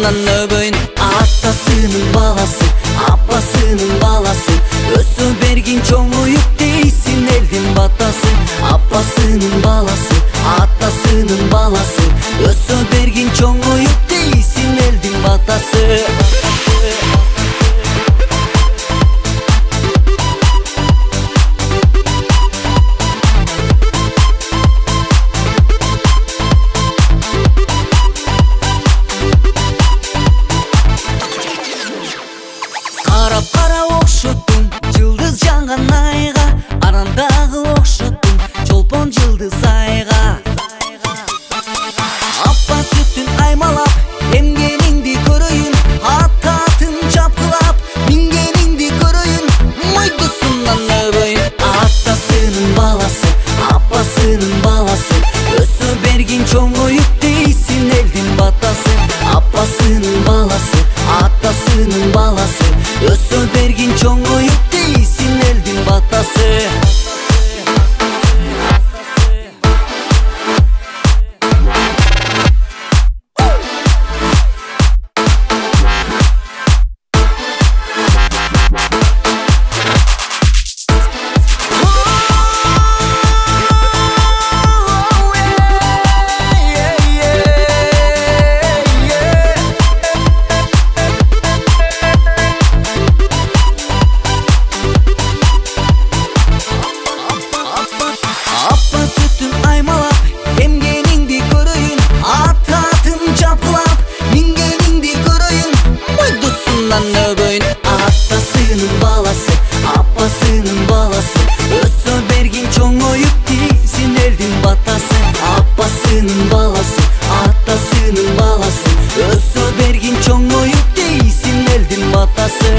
dostundan öböйүн атасынын баласы, апасынын баласы, өсө бергин чоңоюп дейсин элдин батасы. Апасынын баласы, атасынын баласы, өсө бергин чоңоюп дейсин элдин батасы. Карап окшоттум жылдыз жанган айга, арандагы окшоттум чолпон жылдыз айга. Апа сүтүн аймалап, эмгениңди көрөйүн, атын чапкылап, мингениңди көрөйүн, мойдусунан өбөйүн. Атасынын баласы, апасынын баласы, өсө бергин чоңоюп дейсин элдин батасы. Апасынын баласы, атасынын баласы, өсө бергин чоңоюп дейсин элдин батасы. Атасынын баласы, апасынын баласы, өсө бергин чоңоюп дейсин элдин батасы. Апасынын баласы, атасынын баласы, өсө бергин чоңоюп дейсин элдин батасы.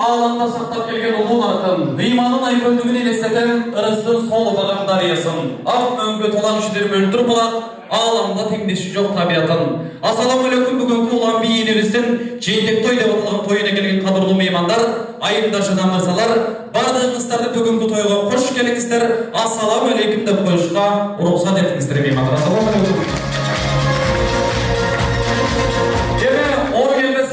Ağlamda saktap kelgen ulun artın, Neymanın ayköldüğünü elesteten ırıstın sol bağım darıyasın. Ak öngü tolanüşüdür bölütür bulak, ağlamda tengdeşi yok tabiatın. Assalamu alaikum, bugünkü olan bir yenilirsin, Ceytek toy dev atılığın toyuna gelgen kadırlı meymanlar, ayındaşıdan mırsalar, bardığınızlarda bugünkü toyga hoş gelinizler, assalamu alaikum da koyuşka ruhsat etkinizler meymanlar. Assalamu alaikum.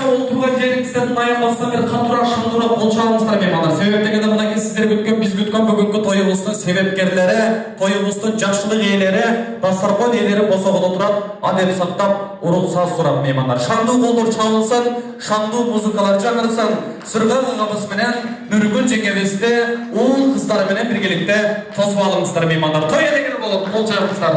Oturgan jerinizden ayamazsa bir katura şandura kolçağımızlar meymanlar. Sebep degende buna kes сиздер күткөн, биз күткөн бүгүнкү тоюбуздун себепкерлери, тоюбуздун жакшылык ээлери, дастаркан ээлери босогодо турат, адеп сактап, уруксат сурап меймандар. Шаңдуу колдор чабылсын, шаңдуу музыкалар жаңырсын. Сырга агабыз менен Нургүл жеңебизди уул кыздары менен биргеликте тосуп алыңыздар меймандар. Той элегер болот, кол чабыңыздар.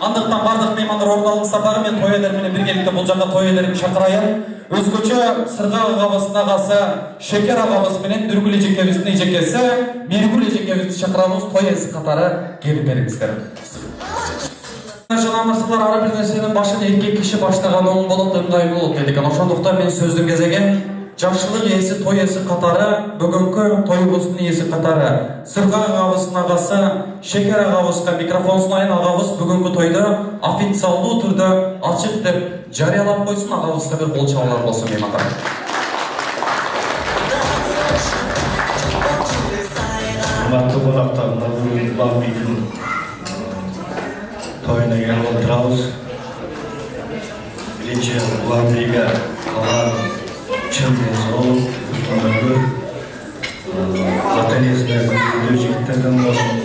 Андыктан бардык меймандар орун алыңыздар дагы, мен той элер менен биргеликте бул жакка той элерин чакырайын. Өзгөчө Сырга агабыздын агасы Шекер агабыз менен Нургүл эжекебиздин эжекеси Миргүл эжекебизди чакырабыз, той эси катары келип бериңиздер. Жана мырзалар, ар бир нерсенин башын эркек киши баштаган оң болот, ыңгайлуу болот дейт экен. Ошондуктан мен сөздүн кезеген жакшылык ээси, той эси катары, бүгүнкү тоюбуздун ээси катары Сырга агабыздын агасы Шекер агабызга микрофон сунайын. Агабыз бүгүнкү тойду официалдуу түрдө ачык деп жарыялап койсун. Агабызга бир кол чабуулар болсун меймандар. Урматтуу конактар, бүгүн Улан бийлин тоюна келип отурабыз. Биринчи Улан бийге калган чын денсаулык, устунлугу, ата-энесине күндүү жигиттерден болсун,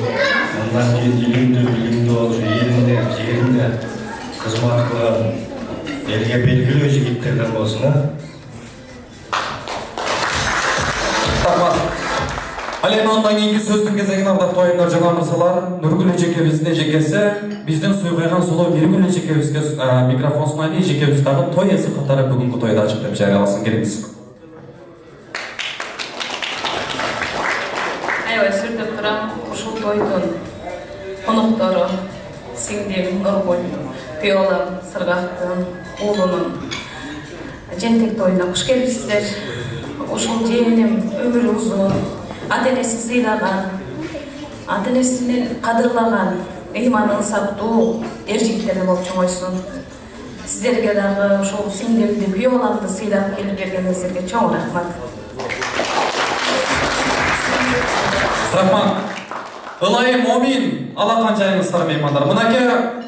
андан кийин илимдүү, билимдүү болуп, элинде, жеринде кызмат кылган, элге белгилүү жигиттерден болсун. Ал эми андан кийинки сөздүн кезегин ардактуу тоюндар жана мырзалар, Нургүл эжекебиздин эжекеси биздин суйгайган сулуу Миргүл эжекебизге микрофон сунайын. Эжекебиз дагы той эси катары бүгүнкү тойду ачык деп жарыяласын. Келиңиз. Аябай сүрдүп турам, ушул тойдун коноктору сиңдим Нургүл, күйөөм Сыргактын уулунун жентек тоюна куш келипсиздер. Ушул жээним өмүрү узун, ата-энесин сыйлаган, ата-энесин кадырлаган, ыйманы ысаптуу эр жигиттерден болуп чоңойсун. Сиздерге дагы ушул сиңдимди, күйөөламды сыйлап келип бергениңиздерге чоң рахмат. Рахмат. Ылайы момин алакан жайыңыздар меймандар. Мынакей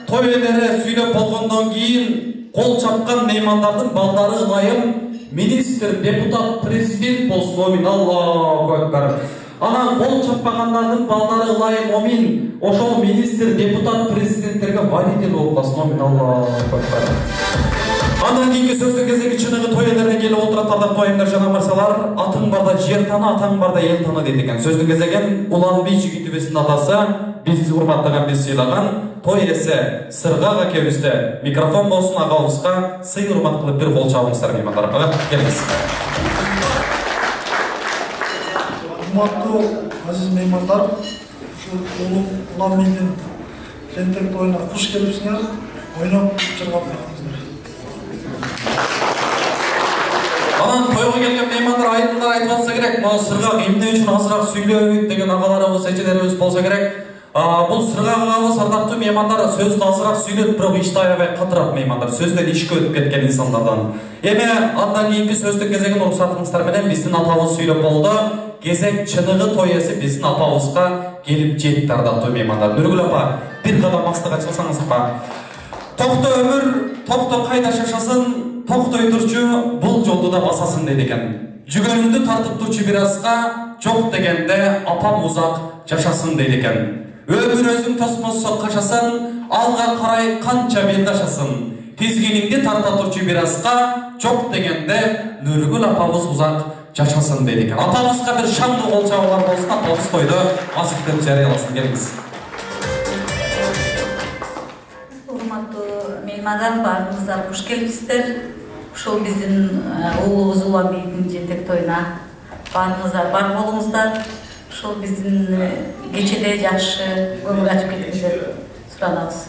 той элери сүйлөп болгондон кийин кол чапкан меймандардын балдары ылайым министр, депутат, президент болсун. Момин, Аллаху акбар. Анан кол чаппагандардын балдары ылайым момин ошол министр, депутат, президенттерге водитель болуп калсын. Момин, Аллаху акбар. Андан кийинки сөздүн кезеги чыныгы той элерине келип отурат ардактуу тоюндар жана мырзалар. Атың барда жер таны, атаң барда эл таны дейт экен. Сөздүн кезеген Улан бий жигитибиздин атасы, бизди урматтаган, биз сыйлаган той эси Сырга акебизде микрофон болсун. Агабызга сый урмат кылып бир кол чабыңыздар меймандар. Келиңиз. Урматтуу азиз меймандар, ушул Улан бийдин жентек тоюна куш келипсиңер, ойноп чыргап бактыңыздар. Анан тойго келген меймандар айрымдар айтып атса керек. Могу Сырга эмне үчүн азыраак сүйлөйт деген агаларыбыз, эжелерибиз болсо керек. Бул Сырга агабыз ардактуу меймандар сөздү азыраак сүйлөт, бирок ишти аябай катырат меймандар. Сөздөн ишке өтүп кеткен инсандардан. Эми андан кийинки сөздүн кезегин уруксатыңыздар менен биздин атабыз сүйлөп болду. Кезек чыныгы той эси биздин атабызга келип жетти ардактуу меймандар. Нургүл апа, бир кадам астыга чыксаңыз апа. Токто өмүр, токто кайда шашасын, токтой турчу бул жолду да басасын дейт экен. Жүгөнүңдү тартып турчу бир азга, жок дегенде апам узак жашасын дейт экен. Өмүр өзүң тосмосо качасын, алга карай канча белдашасын. Тизгиниңди тарта турчу бир азга, жок дегенде Нургүл апабыз узак жашасын дейт экен. Атабызга бир шаңдуу кол чабуулар болсун. Атабыз тойду ачык деп жарыяласын. Келиңиз. Урматтуу меймандар, баарыңыздар куш келипсиздер. Ушул биздин уулубуз Улан бийдин жентек тоюна баарыңыздар бар болуңуздар. Ушул биздин кечеде жакшы өмүр ачып кетиңиздер суранабыз.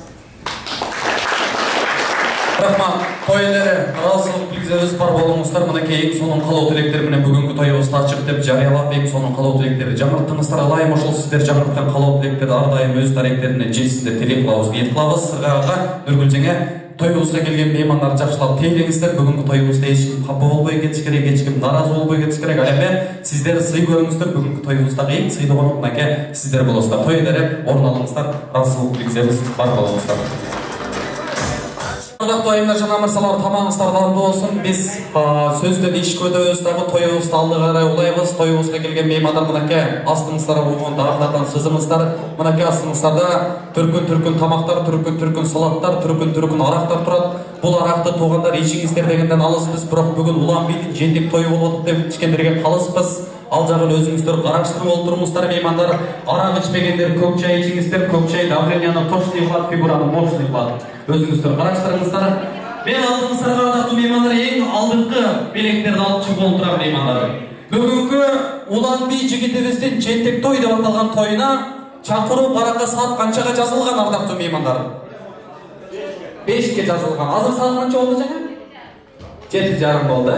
Рахмат, той эле ыраазычылык билдирүүбүз бар болуңуздар. Мынакей эң сонун каалоо тилектер менен бүгүнкү тоюбузду ачык деп жарыялап, эң сонун каалоо тилектерди жаңырттыңыздар. Алайым ошол сиздер жаңырткан каалоо тилектерди ар дайым өз даректерине жетсин деп тилек кылабыз, ниет кылабыз. Сыргага, Нургүл жеңе тоюбузга келген меймандарды жакшылап тейлеңиздер. Бүгүнкү тоюбузда эч ким капа болбой кетиш керек, эч ким наразы болбой кетиш керек. Ал эми сиздер сый көрүңүздөр. Бүгүнкү тоюбуздагы эң сыйдуу конок мынакей сиздер болосуздар. Той эле орун алыңыздар. Ыраазычылык билдиребиз, бар болуңуздар. Айымдар жана мырзалар, тамагыңыздар даарылуу болсун. Биз сөздөн ишке өтөбүз дагы тоюбузду алдыга карай улайбыз. Тоюбузга келген меймандар мынакей астыңыздарга болгон дагыдан сызыңыздар. Мынакей астыңыздарда түркүн тамактар, түркүн салаттар, түркүн арактар турат. Бул аракты туугандар ичиңиздер дегенден алыспыз, бирок бүгүн Улан бийдин жендик тою болот деп ичкендерге калыспыз. Ал жагын өзүңүздөр караштырып олтурыңуздар меймандар. Арак ичпегендер көк чай ичиңиздер. Көк чай давленияны точный кылат, фигураны мощный кылат. Өзүңүздөр караштырыңыздар. Мен алдыңыздарга ардактуу меймандар эң алдыңкы белектерди алып чыгып олтурам меймандар. Бүгүнкү Улан бий жигитибиздин жендик той деп аталган тоюна чакыруу баракка саат канчага жазылган ардактуу меймандар? 5ке жазылган. Азыр саат канча болду жаңа? 7:30 болду.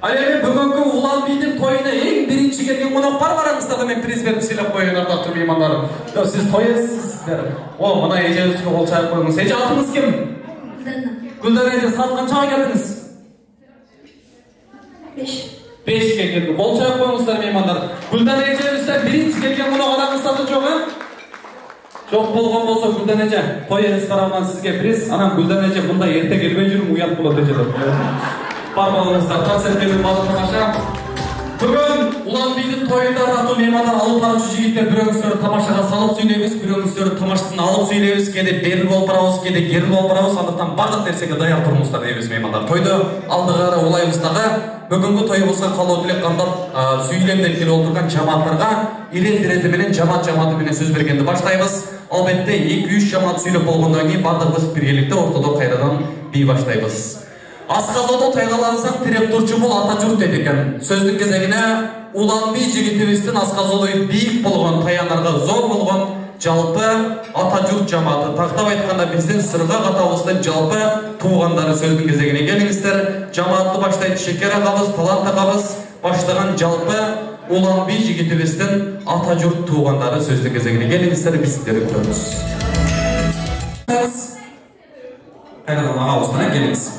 Ал эми бүгүнкү Улан бийдин тоюна эң биринчи келген конок бараңыздар, мен приз берип сыйлап коеюн ардактуу меймандар. Сиз тоесиздар. О, мына эжебизге кол чайып коюңуз. Эже атыңыз ким? Гүлдана эже, саат канчага келдиңиз? 5ке келди. Кол чайып коюңуздар меймандар. Гүлдана эжебизден биринчи келген конок араңыздарда жок, Жок болгон болсо Гүлдана эже, той ресторанынан сизге приз. Анан Гүлдана эже мында эрте келбей жүрүм, уят болот эже. Бар болуңуздар, концерттердин баарын тамаша. Бүгүн Улан бийдин тоюнда ардактуу меймандар, алып баруучу жигиттер, бирөөңүздөрдү тамашага салып сүйлөйбүз, бирөөңүздөрдү тамаштан алып сүйлөйбүз, кээде берил болуп барабыз, кээде керил болуп барабыз. Андыктан бардык нерсеге даяр туруңуздар дейбиз меймандар. Тойду алдыга карай улайбыз дагы. Бүгүнкү тоюбузга каалоо тилек кандап сүйлемден келип олтурган жамааттарга ирети менен жамааты менен сөз бергенди баштайбыз. Албетте 2-3 жамаат сүйлөп болгондон кийин бардыгыбыз биргеликте ортодо кайрадан бий баштайбыз. Асказодо тайгалансаң тиреп турчу бул ата журт деди экен. Сөздүн кезегине Улан бий жигитибиздин Асказодой бийик болгон, таянарга зор болгон жалпы ата журт жамааты, тактап айтканда биздин Сыргак атабыздын жалпы туугандары сөздүн кезегине келиңиздер. Жамаатты баштайт Шекер агабыз, Талант агабыз баштаган жалпы Улан бий жигитибиздин ата журт туугандары сөздүн кезегине келиңиздер, биз сиздерди күтөбүз. Кайрадан агабыздан келиңиз.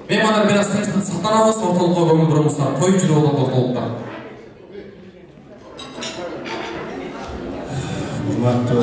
Меймандар бир аз тынчтык сактанабыз, ортолукка көңүл буруңуздар. Той жүрүп атат ортолукта. Урматтуу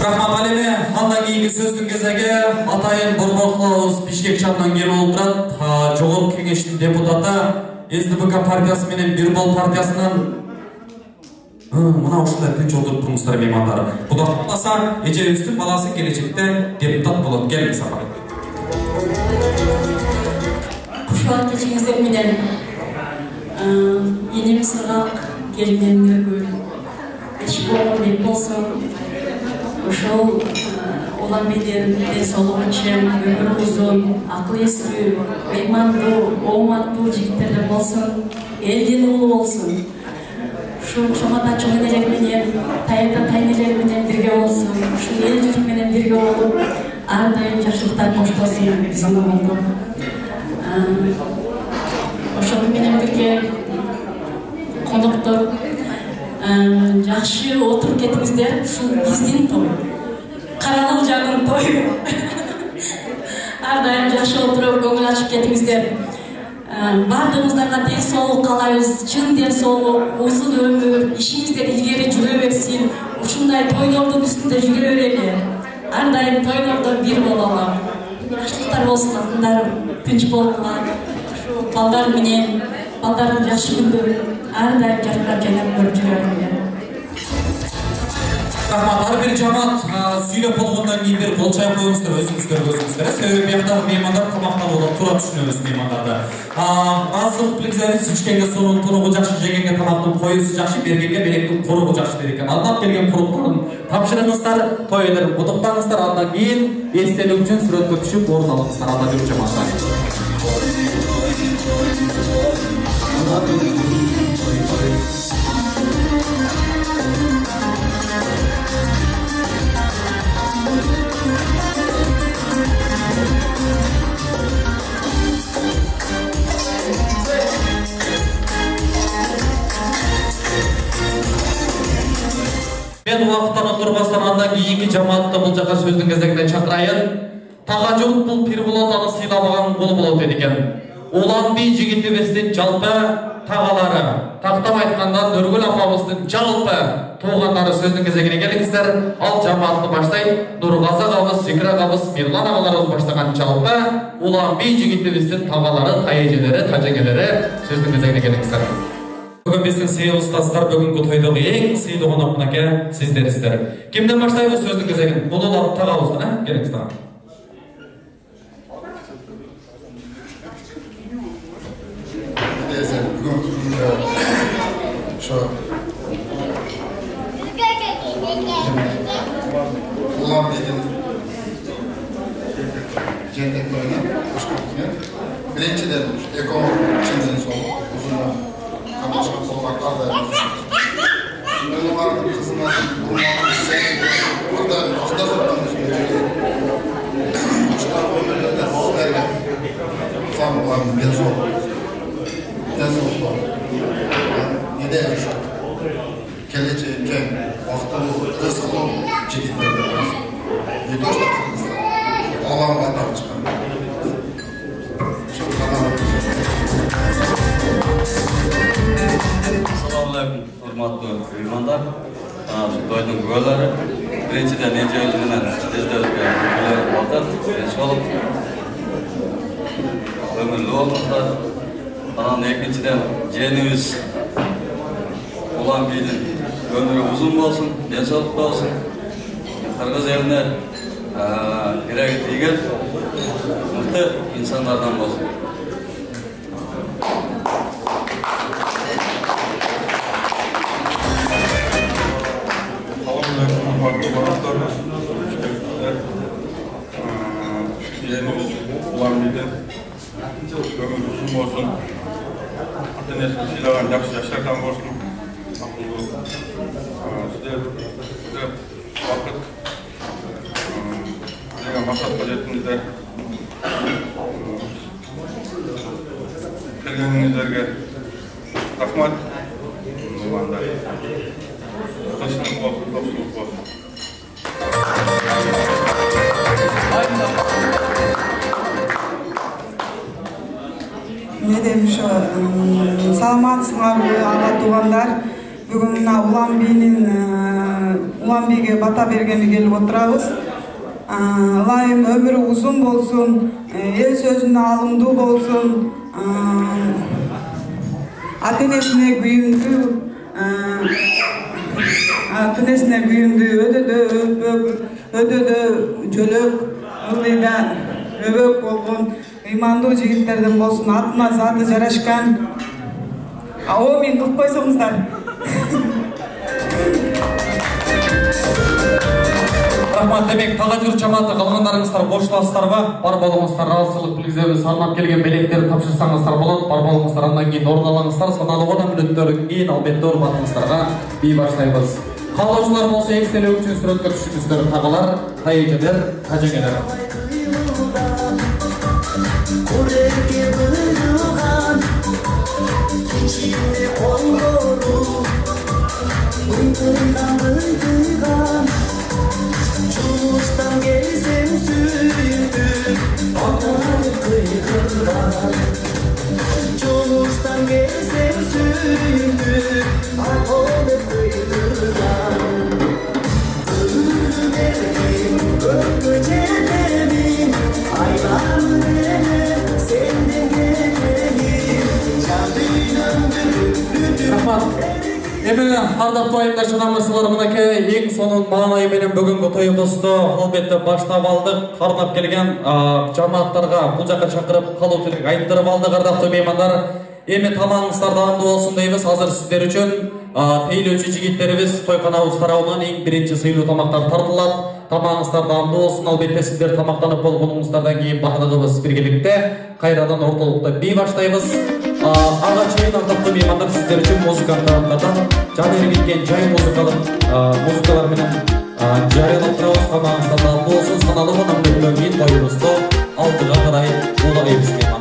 Рахмат алеме, андан кийинки сөздүн кезеги атайын Борборлорубуз Бишкек шаарынан келип олтурат. Жогорку кеңештин депутаты, СДПК партиясы менен Бирбол партиясынан мына ушундай тынч отуруп туруңуздар меймандар. Кудай кааласа, эжебиздин баласы келечекте депутат болот. Келиңиз апа. Кушубак кечиңиздер менен энем Сыргак, келиним Нургүл, эч болгон болсун. Ошол Улан бийдин ден соолугу чем, өмүрү узун, акыл эстүү, меймандуу, ооматтуу жигиттерден болсун, элдин уулу болсун. Ушу чоңата чоң энелер менен, тайда тайнелер менен бирге болсун, ушу эл журт менен бирге болуп, ар дайым жакшылыктар коштолсун биздин болду. Ошол менен бирге коноктор жакшы отуруп кетиңиздер. Ушул биздин той, каралуу жагын той. ар дайым жакшы отуруп көңүл ачып кетиңиздер. Бардыгыңыздарга ден соолук каалайбыз. Чын ден соолук, узун өмүр, ишиңиздер илгери жүрө берсин. Ушундай тойлордун үстүндө жүрө берели. Ар дайым тойлордо бир бололу. Жакшылыктар болсун атыңдарым, тынч болгула. Ушу балдар менен, балдардын жакшы күндөрүн ар дайым жаркырап жайнап көрүп жүрөлүңөр. Рахмат, ар бир жамаат сүйлөп болгондон кийин бир кол чайып коюңуздар, өзүңүздөр. Себеби бияктагы меймандар тамактануудан туура түшүнөбүз меймандарды. Азык билсеңиз, ичкенге суунун тунугу жакшы, жегенге тамактын коюусу жакшы, бергенге белектин коругу жакшы дейт экен. Алдан келген куруктарын тапшырыңыздар, той элерин куттуктаңыздар, андан кийин эстелик үчүн сүрөткө түшүп орун алыңыздар. Анда бир жамааттар. Мен уақыттан отырбастан андан кийинки жамаатты бул жака сөздүн кезегине чакырайын. Тагажут бул Пирболот аны сыйламаган кол болот дейт экен. Улан би жигитибиздин жалпы тагалары, тактап айтканда Нургүл апабыздын жалпы туугандары сөздүн кезегине келиңиздер. Ал жамаатты баштайт. Нургазы агабыз, Зикра агабыз, Мирлан агаларыбыз баштаган жалпы улан би жигитибиздин тагалары, тайэжелери, тажеңелери сөздүн кезегине келиңиздер. Бүгін біздің сыйлы ұстаздар бүгінгі тойдығы ең сыйлы қонақ мынакей сіздерсіздер. Кімден баштайбыз сөздің кезегін? Ұлылап тағауыздан, келіңіздер. Улан бидің жендек тойына қош келдіңіздер. Біріншіден экономикадан соң ұзыннан Kamashka kolmaklar da Bunların kızına bulmanın burada hasta tutmanız gerekiyor. Çıkar koymalarında sizlerle sanmalarını ben soğuk. Ne de yaşıyor. Geleceği ken, vakti rızkı çekitlerden var. Ne de hoşta kızlar. Allah'ın vatanı çıkar. Şimdi kanalım. Assalamualaikum, hormatly mehmonlar. Shu to'yning kuyovlari. Birinchidan necha yil bilan sizlarga o'tir, sog'lik, umrli bo'linglar. Ana ikkinchidan jenimiz Ulan Bey'in ömrü uzun bo'lsin, sog'lik bo'lsin. Qirg'iz elini yuragi tegar, mixti insonlardan bo'lsin. Yenimiz Ulan Bey'den ömür uzun olsun. Atenesini silagan jakşı yaşlardan olsun. Sizler vakit degan maqsadga yetingizlar. Kelganingizlarga rahmat. Unda tinchlik bo'lsin, do'stlik bo'lsin. Ne demiş o? Salamatсыңарбы ага туугандар. Бүгүн мына Улан Бийге бата бергени келип отурабыз. Ылайым өмүрү узун болсун, эл сөзүнө алымдуу болсун, ата-энесине күйүндүү, өдөдө жөлөк, ылдыйда өбөк болгон ыймандуу жигиттерден болсун, атына заты жарашкан. Амин кылып койсоңуздар. Рахмат, демек тагажур жамааты калгандарыңыздар коштуласыздарбы? Бар болуңуздар, ыраазычылык билгизебиз, салмап келген белектерди тапшырсаңыздар болот. Бар болуңуздар, андан кийин орун алыңыздар. Саналган мүнөттөрдөн кийин албетте урматыңыздарга бий баштайбыз. Каалоочулар болсо экселик үчүн сүрөткө түшүңүздөр. Тагалар, тайэжелер, тажеңелер. Çavuştan gelsem sürdüm yüreğimdir Arkonet kıydırdan Ömrümü verdim öpücelerim Aylarımı verdim senden gelelim Canlı döndürüp Rahmat. Эми ардактуу айымдар намырлар мынакей эң сонун маанайы менен бүгүнкү тоюбузду албетте баштап алдык. Кардап келген жамааттарга бул жака чакырып калуу тилек айттырып алдык ардактуу меймандар. Эми тамагыңыздар даамдуу болсун дейбиз. Азыр сиздер үчүн тейлөөчү жигиттерибиз тойканабыз тарабынан эң биринчи сыйлуу тамактар тартылат. Тамагыңыздар даамдуу болсун. Албетте сиздер тамактанып болгонуңуздардан кийин баардыгыбыз биргеликте кайрадан ортолукта бий баштайбыз. Ага чейин ардактуу меймандар сиздер үчүн музыканттардан жаны биткен жай музыкалар менен жарыялап турабыз. Тамагыңыздар даамдуу болсун. Саналуу гана мүнөттөн кийин тоюбузду алдыга карай улайбыз меймандар.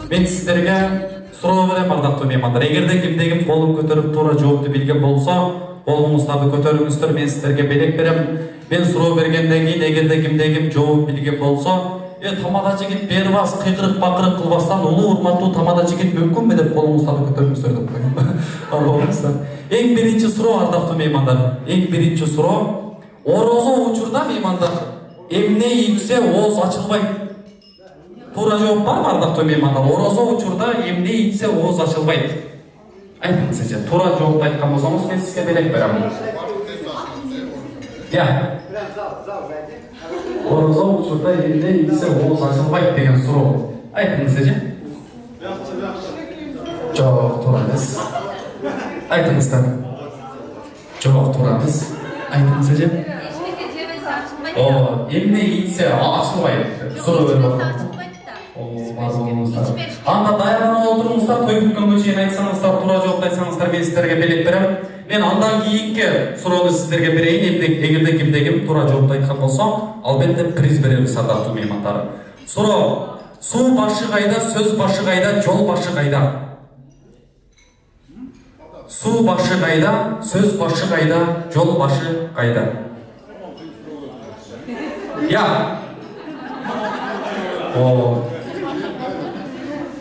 Мен сіздерге суроо берем ардактуу меймандар. Эгерде кимде-ким колун көтөрүп туура жоопду билген болсо, колуңуздарды көтөрүңүздөр. Мен сіздерге белек берем. Мен суроо бергенден кийин эгерде кимде-ким жооп билген болсо, тамада жигит бербас, кыйкырык бакырык кылбастан улуу урматтуу тамада жигит мүмкүнбү деп колуңуздарды көтөрүңүздөр деп коем. Албаңыздар. Эң биринчи суроо ардактуу меймандар. Эң биринчи суроо орозо учурда меймандар эмне ийсе ооз ачылбайт. Туура жооп барбы ардактуу меймандар? Орозо учурда эмне ийсе ооз ачылбайт. Айтыңызчы, туура жооп айткан болсоңуз мен сизге белек берем. Орозо учурда эмне ийсе ооз ачылбайт деген суроо. Айтыңызчы. Жок, туура эмес. Айтыңыздар. Жок, туура эмес. Айтыңызчы. Эмне ийсе ачылбайт. Суроо берип атам. Анда даярданып олтуруңуздар, той бүткөнгө чейин айтсаңыздар, туура жооп айтсаңыздар, мен сиздерге белек берем. Мен андан кийинки суроону сиздерге берейин. Эгерде кимде-ким туура жооп айткан болсо, албетте приз беребиз ардактуу меймандар. Суроо: суу башы кайда, сөз башы кайда, жол башы кайда? Суу башы кайда, сөз башы кайда, жол башы кайда?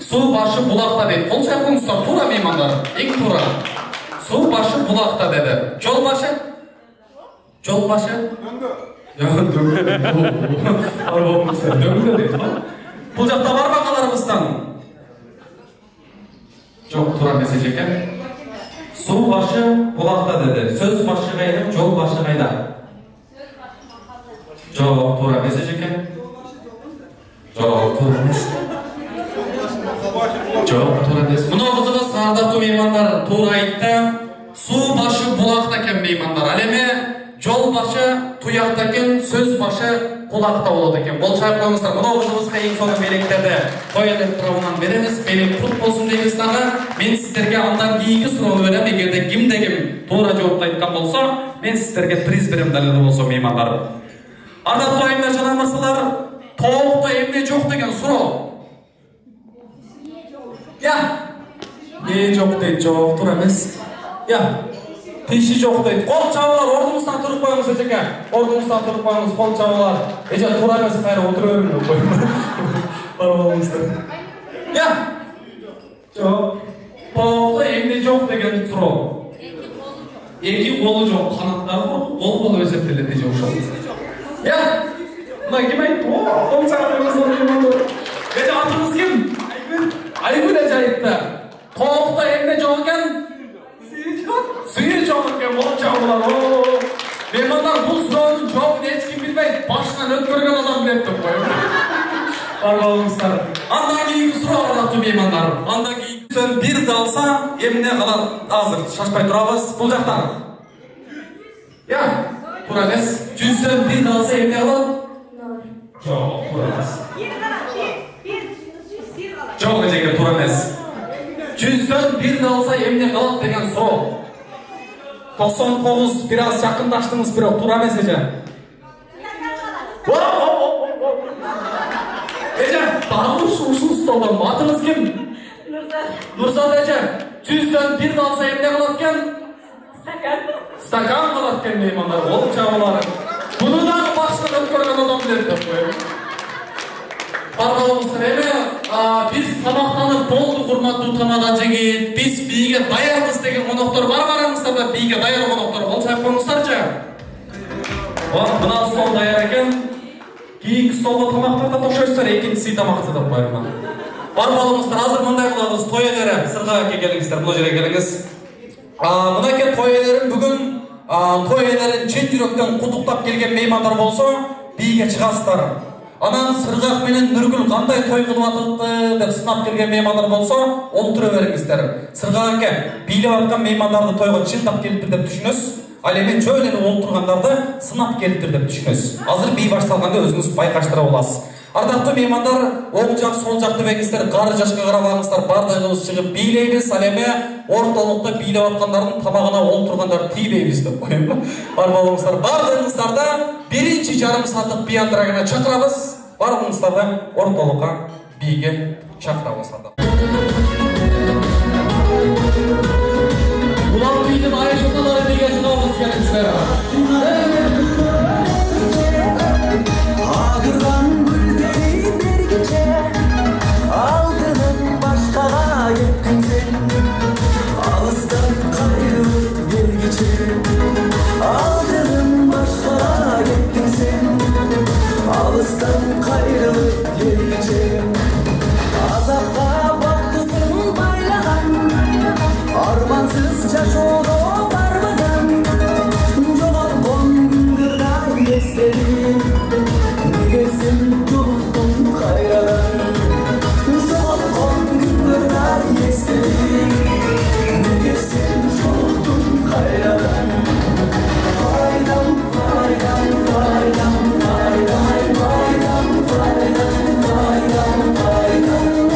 Суу башы булакта дейт. Кол чапыңыздар, туура меймандар. Эң туура. Суу башы булакта деди. Жол башы? Жол башы? Дөңгө. Дөңгө дейт. Бул жакта бар бакаларыбыздан? Жок, туура эмес экен. Суу башы булакта деди. Сөз башы кайда, жол башы кайда? Жок, туура эмес экен. Жок, туура эмес. Жок, туура эмес. Мына кызыбыз ардактуу меймандар туура айтты. Суу башы булакта экен меймандар. Ал эми жол башы туякта экен, сөз башы кулакта болот экен. Болчайып коюңуздар. Мына кызыбызга эң сонун белектерди той электорунан беребиз. Белек кут болсун дейбиз дагы. Мен сиздерге андан кийинки суроо берем. Эгерде кимде-ким туура жооп айткан болсо, мен сіздерге приз берем далил болсо меймандарым. Ардактуу айымдар жана мырзалар, толукта эмне жок деген суроо. Не жок дейт, жок тура эмес. Тиши жок дейт. Кол чабуулар, ордуңуздан туруп коюңуз эжеке. Ордуңуздан туруп коюңуз, кол чабуулар. Эже тура эмес, кайра отура бериңиз деп коюңуз. Бар болуңуздар. Жок. Толукта эмне жок деген суроо. Эки колу жок, канаттары бар, кол болуп эсептелет эже ошол. Мына ким айтты? Кол чабуулар. Эже атыңыз ким? Айгүл эже айтты. Толукта эмне жок экен? Сүйі жоқ екен, ол жауылар. Меймандар, бұл сұраудың жауабын ешкім білмейді. Башынан өткөрген адам біледі деп қойып. Бар болыңыздар. Андан кейінгі сұрау ардақтуу меймандар. Андан кейінгі сөз бір далса, еміне қалады. Азыр шашпай тұрабыз. Бұл жақтан. Тура емес. Жүзден бір далса еміне қалады? Жоқ, тура емес. Жоқ, ежеге тура емес. Жүзден бір далса еміне қалады деген сұрау. 99 biraz yakınlaştınız biraz tura mesajı. Ece, daha uçsuz olalım. Adınız kim? Nurzat Ece. 100'den bir dalsa emne kalatken? Stakan kalatken meymanlar. Oğlum çağıları. Bunu da baştan ötkörgen adam bilir de koyuyor. Barbalımızdır biz tamaqtanıp boldu kurmattуу tamadan жегит. Biz biyiге dayanız деген konuktor baramızda da biyiге dayan konuktor. Ol sayıp koyunuzlarca. Mına stol dayar eken. Kiyinki stolda tamaqtarda toşoysuzlar, ekincisi tamaqtı da koyma. Barbalımızdır hazır mınday kılavuz toy ederi. Sırga kelingizler, bu jere kelingіз. Mınake toy ederim bugün toy ederin çet yürekten kutuktap kelgen meymanlar bolsa biyiге çıgasızlar. Анан сыргак менен Нургүл кандай той кылып атыпты деп сынап келген меймандар болсо, олтура бериңиздер. Сыргак аке, бийлеп аткан меймандарды тойго чындап келиптир деп түшүнөсүз. Ал эми жөн эле олтургандарды сынап келиптир деп түшүнөсүз. Азыр бий башталганда өзүңүз байкаштыра аласыз. Ардактуу меймандар, оң жак, сол жакты бекиңиздер, кары жашка карабаңыздар, бардыгыбыз чыгып бийлейбиз. Ал эми ортолукта бийлеп аткандардын тамагына олтургандар тийбейбиз деп коем. Бар болуңуздар, бардыгыңыздарды биринчи жарым сааттык бий андырагына чакырабыз. Бардыгыңыздарды ортолукка бийге чакырабыздар. Улан бийдин айшылары бийге чыгабыз келиңиздер. Ağırdan gülleri bir gece Aldığın başkalara gittin sen Ağızdan kayrılıp gel gece Aldığın başkalara gittin sen Ağızdan kayrılıp gel gece Azapta baktısın baylagan Armansızca şoğlu barmadan Joğalgon gündürden eslerim Negesin yolun hayradan Joğalgon gündürden eslerim Negesin yolun hayradan Faydam, faydam, faydam, faydam, faydam, faydam, faydam, faydam, faydam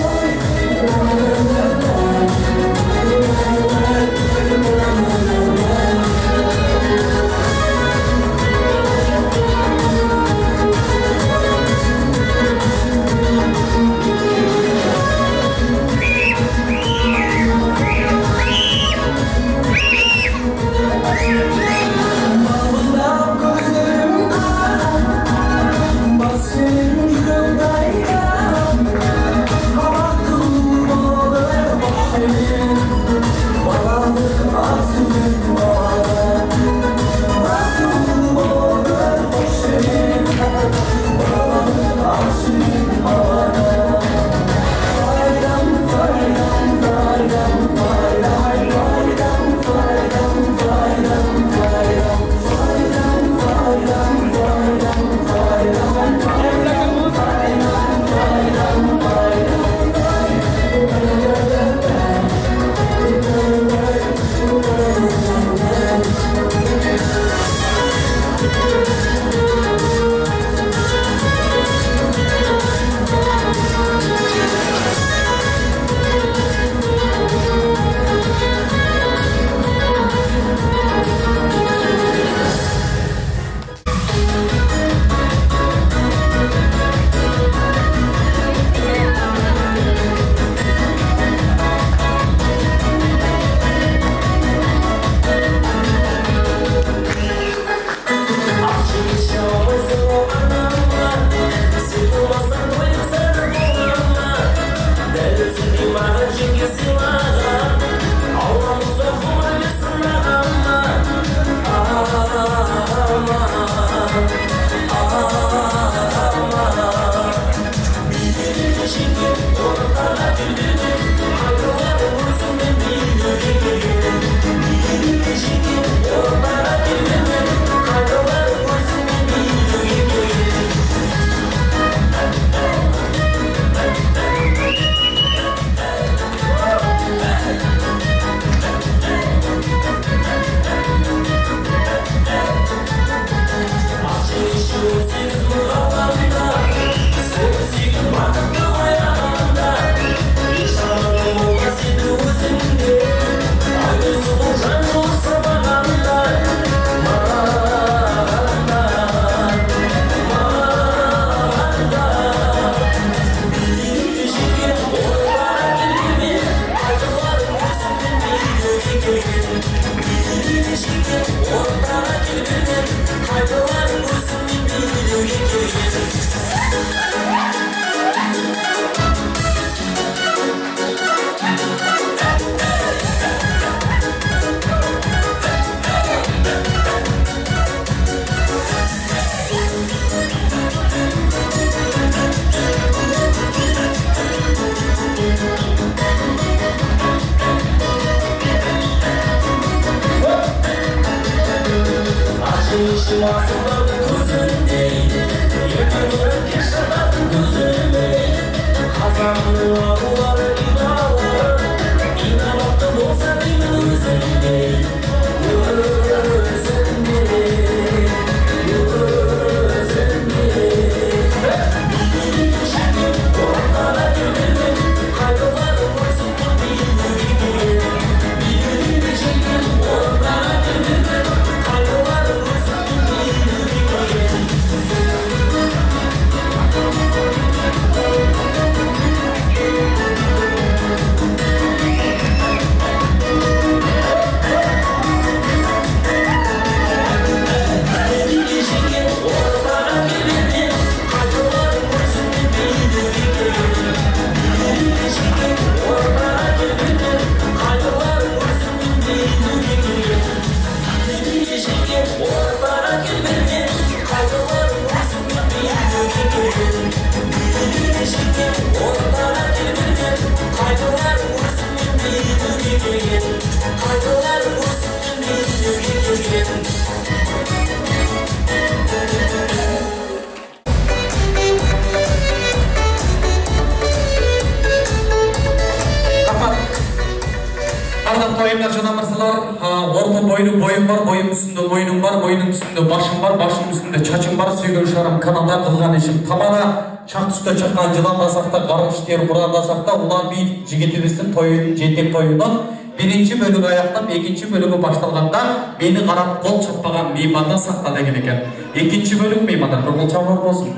Ардактуу айымдар жана мырзалар, орто бойлуу боюм бар, боюм үстүндө мойнум бар, мойнум үстүндө башым бар, башым үстүндө чачым бар, сүйгөн шарым канада, кылган ишим тамана, чак түстө чыккан жыланбасак да, каргыш тер бурандасак да, улам бийик жигитибиздин тоюнун, жетек тоюнун биринчи бөлүгү аяктап, экинчи бөлүгү башталганда мени карап кол чаппаган меймандан сакта деген экен. Экинчи бөлүк меймандар, бир кол чабуулар болсун.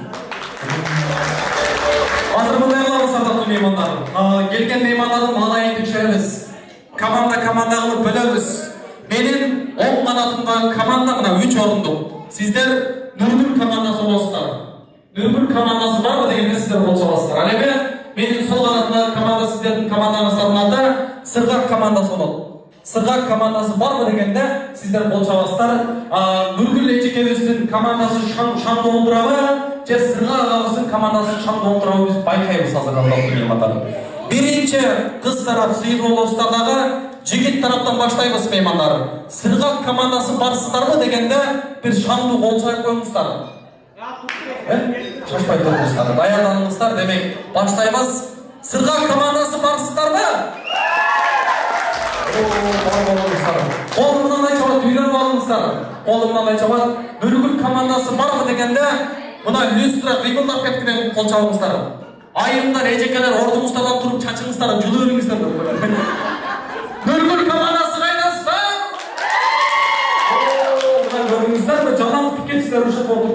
Азыр мындай кылабыз, ардактуу меймандар. Келген меймандардын маанайын текшеребиз. Команда кылып бөлөбүз. Менин оң канатымда команда мына 3 орундук. Сиздер Нургүл командасы болосуздар. Нургүл командасы барбы дегенде сиздер кол чабасыздар. Ал эми менин сол канатымдагы команда сиздердин командаңыздардын аты Сыргак командасы болот. Сыргак командасы барбы дегенде сиздер кол чабасыздар. Нургүл эжекебиздин командасы шаң доолдурабы же Сыргак агабыздын командасы шаң доолдурабы биз байкайбыз азыр, ардактуу меймандар. Биринчи кыз тарап сыйынуу болосуздар, жигит тараптан баштайбыз меймандар. Сыргак командасы барсыздарбы дегенде бир шаңдуу кол чайып коюңуздар. Шашпай туруңуздар, даярданыңыздар, демек баштайбыз. Сыргак командасы барсыздарбы? Колумдан айчабат, үйлөнүп алыңыздар. Колумдан айчабат. Нургүл командасы барбы дегенде мына люстра кыймылдап кеткенде кол чабыңыздар. Айымдар, эжекелер, ордуңуздардан туруп чачыңыздарды жылы бериңиздер. Нургүл командасы кайдасыздар? Мына көрүңүздөр, жалаңып кеткенсиздер ушул болду.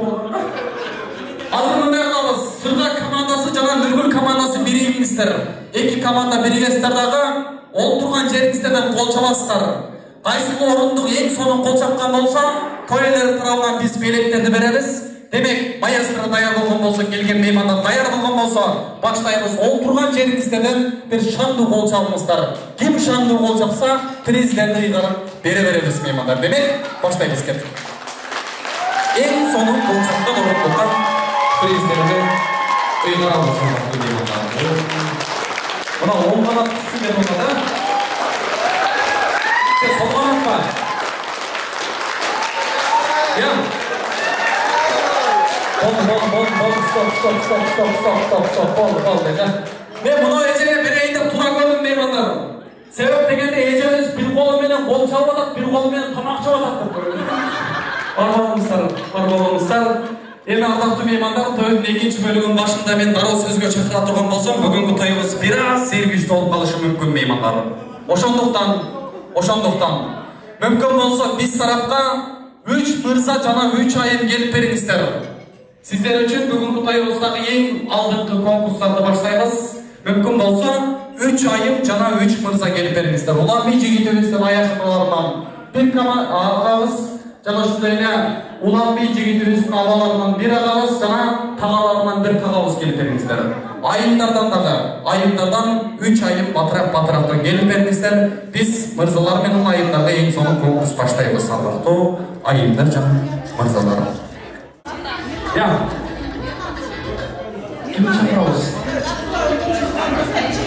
Азыр мындай кылабыз. Сыргак командасы жана Нургүл командасы биригиңиздер. Эки команда биригесиздер дагы, олтурган жериңиздерден кол чабасыздар. Кайсы орундук эң сонун кол чапкан болсо, той ээлери тарабынан биз бийлеттерди беребиз. Демек, маэстро даяр болгон болсо, келген меймандар даяр болгон болсо, баштайбыз. Олтурган жериңиздерден бир шаңдуу кол чабыңыздар. Ким шаңдуу кол чапса, призлерди ыйгарып бере беребиз меймандар. Демек, баштайбыз кеп. Эң сонун кол чапкан орундукка призлерди ыйгарабыз меймандар. Мына оң канат түшүнө болот, сол канатка. Стоп. Мен мына эжеге берейин деп тура көрдүм меймандар. Себеп дегенде эжебиз бир колу менен кол чабып атат, бир колу менен тамак чабып атат деп. Барбаңыздар. Эми ардактуу меймандар, тоюдун экинчи бөлүгүнүн башында мен дароо сөзгө чакыра турган болсом, бүгүнкү тоюбуз бир аз сергичтүү болуп калышы мүмкүн меймандар. Ошондуктан мүмкүн болсо биз тарапка 3 мырза жана 3 айым келип бериңиздер. Сиздер үчүн бүгүнкү тоюбуздагы эң алдыңкы конкурстарды баштайбыз. Мүмкүн болсо 3 айым жана 3 мырза келип бериңиздер. Улам жигитибиздин аяшкаларынан Pek ağabız, jana uşunday эле Уланбей жигитибиздин абаларынан бир агабыз жана тагаларынан бир тагабыз келип бериңиздер. Айымдардан дагы, айымдардан 3 айым батыраак келип бериңиздер. Биз мырзалар менен айымдарга эң соңу конкурс баштайбыз. Албаттуу айымдар жана мырзалар. Я. Кимди чакырабыз?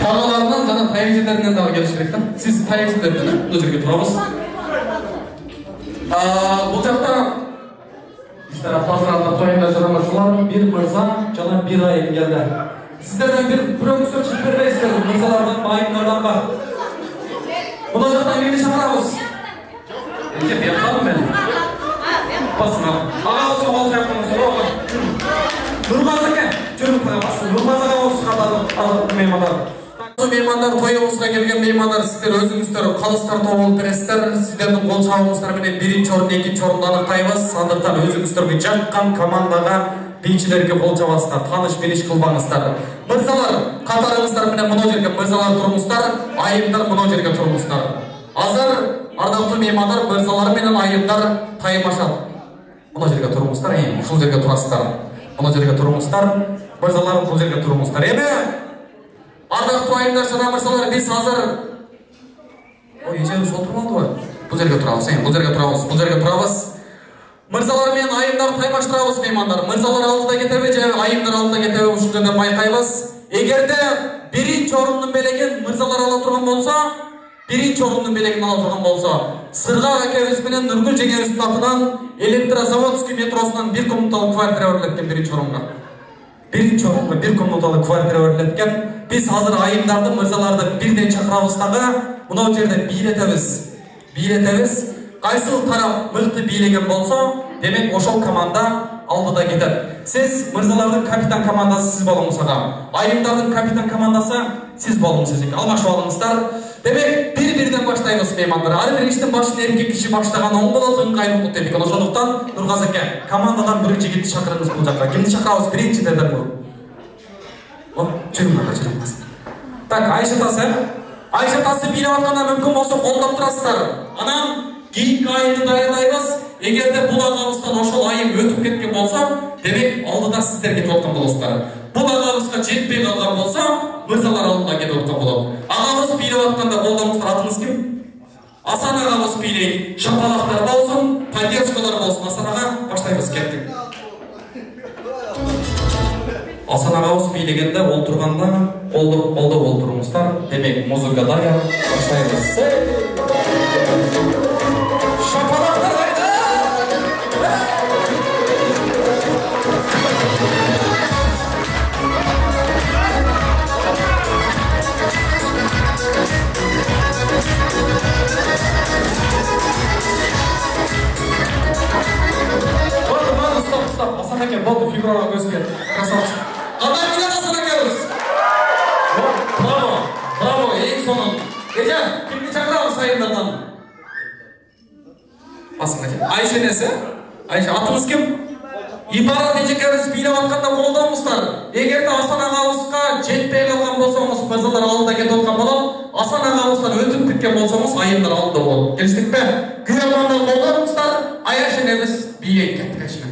Тагаларынан жана тайжелеринен дагы келиш керек да. Сиз тайжелерден бул жерге турабыз. Бул жакта Пазарында тойында жарамашылар bir мырза жана bir айым келди. Сиздерден бирөө сөз чыгып бербейсиздер, мырзалардан, айымдардан бар. Мына жактан кимди чакырабыз? Эке бияктамын мен. Басына. Агабызга кол жакканын суроо. Нурмаз эке, жүрүп каласыз. Нурмаз агабыз катары меймандар. Меймандар, тоюбузга келген меймандар, сиздер өзүңүздөр калыстар тобу болуп бересиздер. Сиздердин кол чабыңыздар менен 1-орун, 2-орунду аныктайбыз. Андыктан өзүңүздөргө жаккан командага бийчилерге кол чабасыздар, таныш билиш кылбаңыздар. Мырзалар, катарыңыздар менен мына жерге мырзалар туруңуздар, айымдар мына жерге туруңуздар. Азыр ардактуу меймандар, мырзалар менен айымдар таймашат. Мына жерге туруңуздар, ушул жерге турасыздар. Мына жерге туруңуздар, мырзалар бул жерге туруңуздар. Ардактуу айымдар жана мырзалар, биз азыр эжебиз отурмалдыбы? Бул жерге турабыз, бул жерге турабыз. Мырзалар менен айымдар таймаштырабыз меймандар. Мырзалар алдыда кетеби же айымдар алдыда кетеби ушул жерден байкайбыз. Эгерде 1-орунун белегин мырзалар ала турган болсо, 1-орунун белегин ала турган болсо, Сыргак экебиз менен Нургүл жеңебиздин атынан Электрозаводский метросунан 1 комнаталык квартира берилеткен 1-орунга. 1-орунга 1 комнаталык квартира берилеткен. Биз азыр айымдарды, мырзаларды бирден чакырабыз дагы, мына жерде бийлетебиз. Кайсыл тарап мыкты бийлеген болсо, демек ошол команда алдыда кетет. Сиз мырзалардын капитан командасы сиз болуңуз ага. Айымдардын капитан командасы сиз болуңуз экен. Алмашып алыңыздар. Демек, бир-бирден баштайбыз меймандар. Ар бир иштин башын эркек киши баштаган оң болот, ыңгайлуу болот дедик. Ошондуктан Нургаз эке, командадан бир жигитти чакырыңыз бул жакка. Кимди чакырабыз? Биринчи дедер бул. Жүрүңүз. Так, Айша тасы бийлеп атканда мүмкүн болсо колдоп турасыздар. Анан кийинки айымды даярдайбыз. Эгерде бул агабыздан ошол айым өтүп кеткен болсо, демек алдыда сиздер кетип аткан болосуздар. Бул агабызга жетпей калган болсо, мырзалар алдыда кетип аткан болот. Агабыз бийлеп атканда колдоңуздар, атыңыз ким? Асан агабыз бийлейт. Шапалактар болсун, поддержкалар болсун. Асан ага, баштайбыз, кеттик. Асан агабыз бийлегенде олтурганда колдоп олтуруңуздар. Демек, музыка даяр, баштайбыз. Шапалактар кайда? Стоп. Асан аке, болду, фигурага көз кет. Красавчик. Кандай билет Асан акебиз? Браво, эң сонун. Эжан, кимди чакырабыз айымдардан? Асан аке. Айша энеси? Айша, атыңыз ким? Ибарат эжекебиз бийлеп атканда колдоңуздар. Эгерде Асан агабызга жетпей калган болсоңуз, мырзалар алдыда кетип аткан болот. Асан агабыздан өтүп кеткен болсоңуз, айымдар алдыда болот. Келиштикпи? Күйөөмандан колдоңуздар. Айша энебиз бийлейт, кеттик Айша.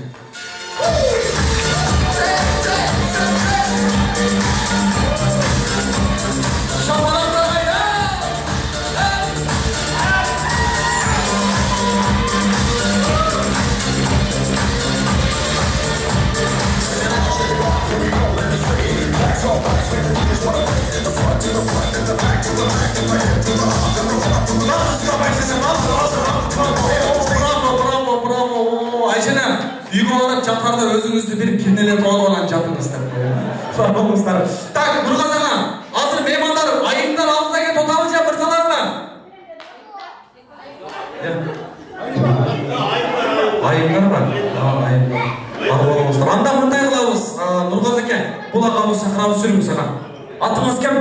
Браво. Айшене, үйгө барып жатарда өзүңүздү бир кирнелетип алып анан жатыңыздар. Бравоңуздар. Так, Нургаз ага, азыр меймандар, айымдар алдыда кетип атабы же мырзаларга? Айымдар бар. Айымдар. Бар болуңуздар. Анда мындай кылабыз, Нургаз эке, бул агабыз чакырабыз, жүрүңүз ага. Атыңыз ким?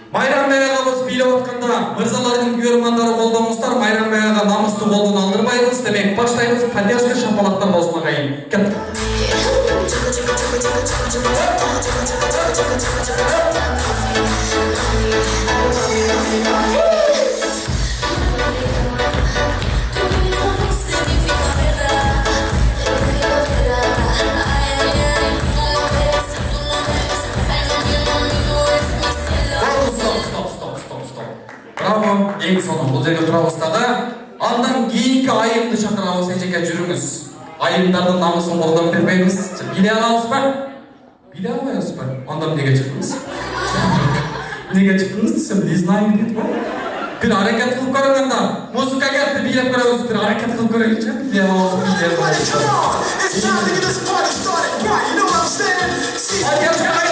Майрамбек агабыз бийлеп атканда мырзалардын күйөрмандары колдоңуздар. Майрамбек ага намыстуу колдон алдырбайбыз. Демек, баштайбыз. Поддержка шапалактар болсун агайын. Кет. Эң сонун бул жерге турабыз дагы. Андан кийинки айымды чакырабыз, эжеке жүрүңүз. Айымдардын намысын колдоп бербейбиз. Биле алабызбы? Биле албайбызбы? Анда эмнеге чыктыңыз? Эмнеге чыктыңыз десем, не знаю дейт го. Bir hareket kılıp görün da, muzika geldi bir yere görüyoruz, bir hareket kılıp görünce bir yere olsun, bir yere olsun. Hadi yazgın haydi!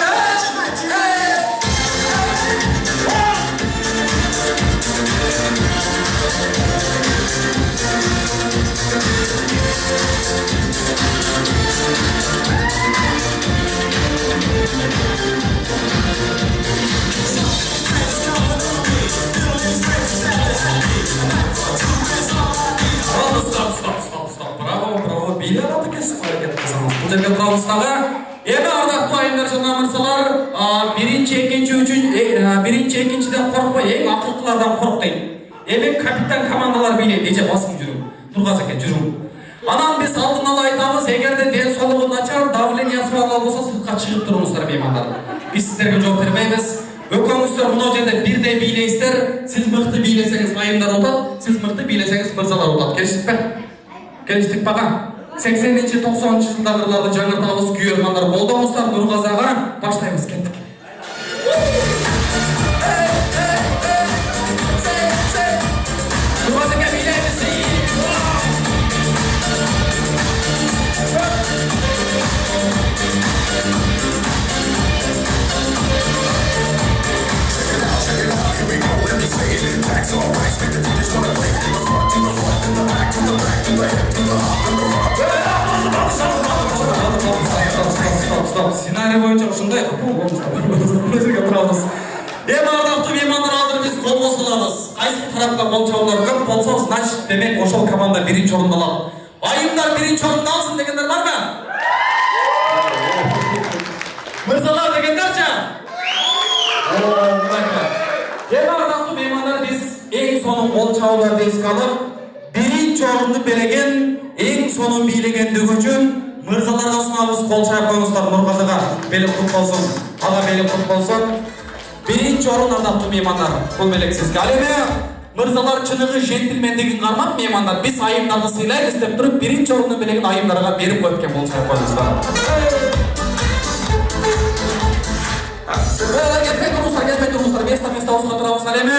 Stop. Bravo. Биле алады кесіп hareket кылсаңыз. Бұл жерге турабыз дагы. Эми ардактуу айымдар жана мырзалар, биринчи, экинчиден коркпой, эң акылдуулардан корк дейт. Эми капитан командалар бийлейт, эже басым жүрүң. Нургазы эке жүрүң. Анан биз алдын ала айтабыз, эгерде ден соолугу начар, давлениясы бар болсо сыртка чыгып туруңуздар меймандар. Биз сиздерге жооп бербейбиз. Өкөңүздөр мына жерде бирдей бийлейсиздер. Сиз мыкты бийлесеңиз айымдар утат, сиз мыкты бийлесеңиз мырзалар утат. Келиштикпи? Келиштик бага. 80-90 жылдагыларды жаңыртабыз, күйөрмандар болдуңуздар. Нургазага баштайбыз, кеттик. Нургазага бийлейбиз. Стоп. Сценарий боюнча ушундай көзгө турабыз. Эми ардактуу меймандар, азыр биз кол кошулабыз. Кайсы тарапка кол чабуулар көп болсо, значит демек ошол команда биринчи орунду алат. Айымдар биринчи орунду алсын дегендер барбы? Мырзалар дегендерчи? Эми ардактуу меймандар, биз эң сонун кол чабууларды эске алып, биринчи орунду белеген, эң сонун бийлегендиги үчүн мырзаларга сунабыз. Кол чайып коюңуздар. Нургазыга белек кут болсун. Ага белек кут болсун. Биринчи орун ардактуу меймандар. Бул белек сизге. Ал эми мырзалар чыныгы жентилмендигин кармап, меймандар, биз айымдарды сыйлайбыз деп туруп, биринчи орунду белегин айымдарга берип коюп экен. Кол чайып коюңуздар. Кетпей туруңуздар. Места турабыз. Ал эми